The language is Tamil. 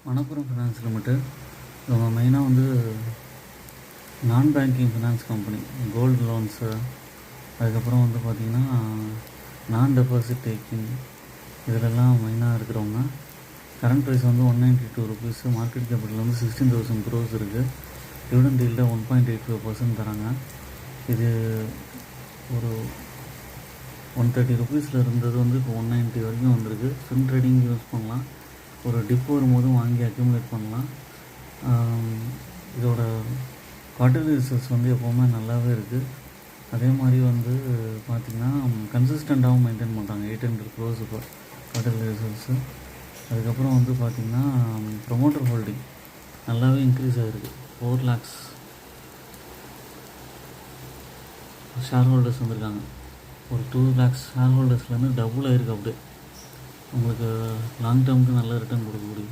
மணப்புரம் ஃபினான்ஸ் லிமிடெட் இவங்க மெயினாக வந்து நான் banking finance company, gold loans, அதுக்கப்புறம் வந்து பார்த்திங்கன்னா நான் டெபாசிட் டேக்கிங், இதிலெல்லாம் மெயினாக இருக்கிறவங்க. கரண்ட் ப்ரைஸ் வந்து 192 ருபீஸு, மார்க்கெட் கேபிட்டல் வந்து 16,000 crores இருக்குது. டிவிடெண்ட் ஈல்டு 1.85% தராங்க. இது ஒரு 130 ருபீஸில் இருந்தது வந்து இப்போ 190 வரைக்கும் வந்திருக்கு. ஸ்விங் ட்ரேடிங் யூஸ் பண்ணலாம். ஒரு டிப் வரும்போதும் வாங்கி அக்யூமுலேட் பண்ணலாம். இதோட குவார்ட்டர்லி ரிசல்ட்ஸ் வந்து எப்போவுமே நல்லாவே இருக்குது. அதே மாதிரி வந்து பார்த்திங்கன்னா கன்சிஸ்டண்ட்டாகவும் மெயின்டைன் பண்ணுறாங்க. 800 crores இப்போ குவார்ட்டர்லி ரிசல்ட்ஸு. அதுக்கப்புறம் வந்து பார்த்திங்கன்னா ப்ரொமோட்டர் ஹோல்டிங் நல்லாவே இன்க்ரீஸ் ஆகிருக்கு. 4 lakhs ஷேர் ஹோல்டர்ஸ் வந்திருக்காங்க. ஒரு 2 lakhs ஷேர் ஹோல்டர்ஸ்லேருந்து டபுள் ஆகிருக்கு. அப்படியே உங்களுக்கு லாங் டேர்முக்கு நல்ல ரிட்டர்ன் கொடுக்கக்கூடிய